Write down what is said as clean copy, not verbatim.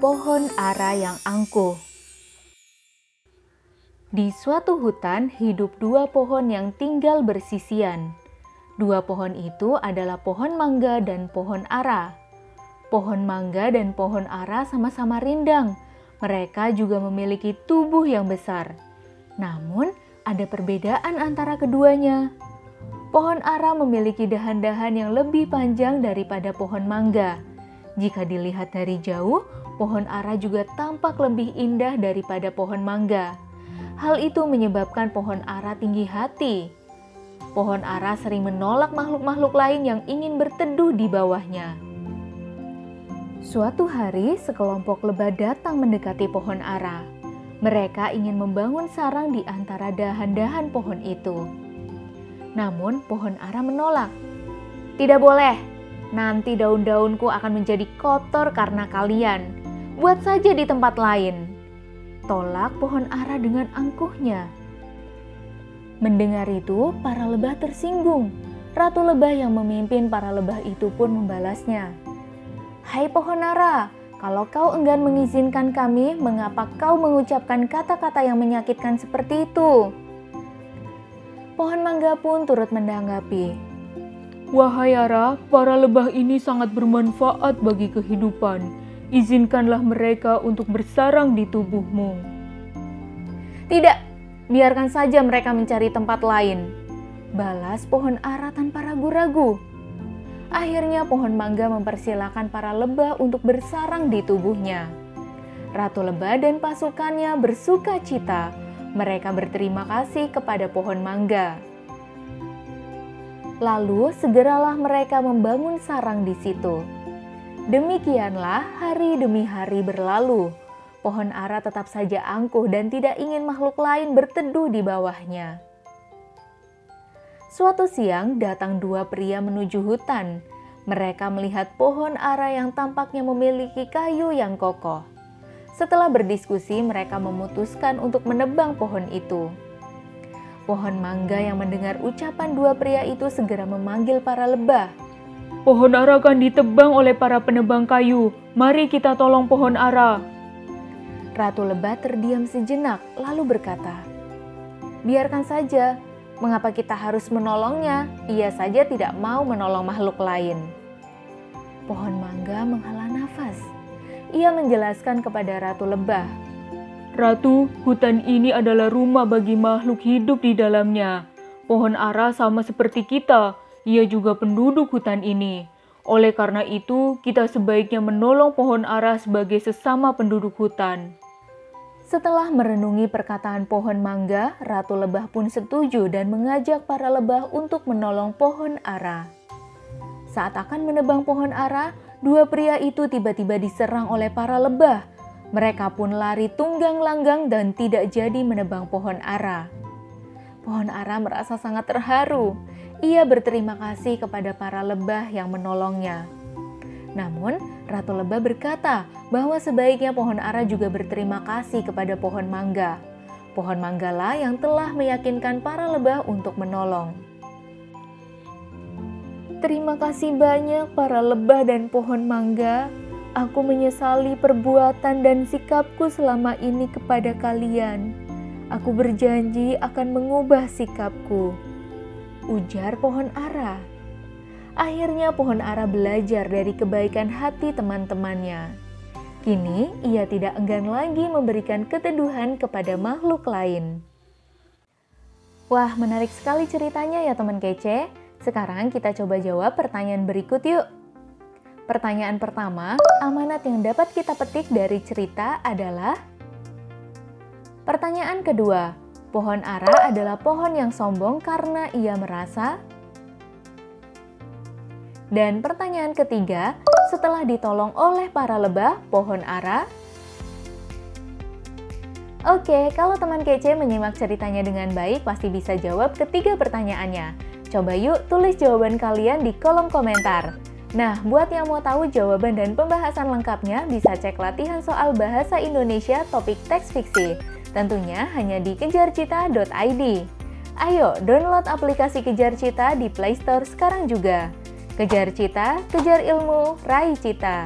pohon ara yang angkuh. Di suatu hutan hidup dua pohon yang tinggal bersisian. Dua pohon itu adalah pohon mangga dan pohon ara. Pohon mangga dan pohon ara sama-sama rindang. Mereka juga memiliki tubuh yang besar. Namun, ada perbedaan antara keduanya. Pohon ara memiliki dahan-dahan yang lebih panjang daripada pohon mangga. Jika dilihat dari jauh, pohon ara juga tampak lebih indah daripada pohon mangga. Hal itu menyebabkan pohon ara tinggi hati. Pohon ara sering menolak makhluk-makhluk lain yang ingin berteduh di bawahnya. Suatu hari, sekelompok lebah datang mendekati pohon ara. Mereka ingin membangun sarang di antara dahan-dahan pohon itu. Namun, pohon ara menolak. "Tidak boleh, nanti daun-daunku akan menjadi kotor karena kalian. Buat saja di tempat lain," tolak pohon ara dengan angkuhnya. Mendengar itu, para lebah tersinggung. Ratu lebah yang memimpin para lebah itu pun membalasnya. "Hai pohon ara, kalau kau enggan mengizinkan kami, mengapa kau mengucapkan kata-kata yang menyakitkan seperti itu?" Pohon mangga pun turut menanggapi. "Wahai ara, para lebah ini sangat bermanfaat bagi kehidupan. Izinkanlah mereka untuk bersarang di tubuhmu." "Tidak, biarkan saja mereka mencari tempat lain," balas pohon ara tanpa ragu-ragu. Akhirnya pohon mangga mempersilahkan para lebah untuk bersarang di tubuhnya. Ratu lebah dan pasukannya bersuka cita. Mereka berterima kasih kepada pohon mangga. Lalu segeralah mereka membangun sarang di situ. Demikianlah hari demi hari berlalu. Pohon ara tetap saja angkuh dan tidak ingin makhluk lain berteduh di bawahnya. Suatu siang datang dua pria menuju hutan. Mereka melihat pohon ara yang tampaknya memiliki kayu yang kokoh. Setelah berdiskusi, mereka memutuskan untuk menebang pohon itu. Pohon mangga yang mendengar ucapan dua pria itu segera memanggil para lebah. "Pohon ara akan ditebang oleh para penebang kayu. Mari kita tolong pohon ara." Ratu lebah terdiam sejenak, lalu berkata, "Biarkan saja. Mengapa kita harus menolongnya? Ia saja tidak mau menolong makhluk lain." Pohon mangga menghela nafas. Ia menjelaskan kepada Ratu lebah, "Ratu, hutan ini adalah rumah bagi makhluk hidup di dalamnya. Pohon ara sama seperti kita, ia juga penduduk hutan ini. Oleh karena itu, kita sebaiknya menolong pohon ara sebagai sesama penduduk hutan." Setelah merenungi perkataan pohon mangga, Ratu lebah pun setuju dan mengajak para lebah untuk menolong pohon ara. Saat akan menebang pohon ara, dua pria itu tiba-tiba diserang oleh para lebah. Mereka pun lari tunggang langgang dan tidak jadi menebang pohon ara. Pohon ara merasa sangat terharu. Ia berterima kasih kepada para lebah yang menolongnya. Namun, Ratu lebah berkata bahwa sebaiknya pohon ara juga berterima kasih kepada pohon mangga. Pohon manggalah yang telah meyakinkan para lebah untuk menolong. "Terima kasih banyak para lebah dan pohon mangga. Aku menyesali perbuatan dan sikapku selama ini kepada kalian. Aku berjanji akan mengubah sikapku," ujar pohon ara. Akhirnya pohon ara belajar dari kebaikan hati teman-temannya. Kini ia tidak enggan lagi memberikan keteduhan kepada makhluk lain. Wah, menarik sekali ceritanya ya teman kece. Sekarang kita coba jawab pertanyaan berikut yuk. Pertanyaan pertama, amanat yang dapat kita petik dari cerita adalah? Pertanyaan kedua, pohon ara adalah pohon yang sombong karena ia merasa? Dan pertanyaan ketiga, setelah ditolong oleh para lebah, pohon ara? Oke, kalau teman kece menyimak ceritanya dengan baik, pasti bisa jawab ketiga pertanyaannya. Coba yuk tulis jawaban kalian di kolom komentar. Nah, buat yang mau tahu jawaban dan pembahasan lengkapnya, bisa cek latihan soal bahasa Indonesia topik teks fiksi. Tentunya hanya di kejarcita.id. Ayo, download aplikasi Kejar Cita di Play Store sekarang juga. Kejar Cita, kejar ilmu, raih cita.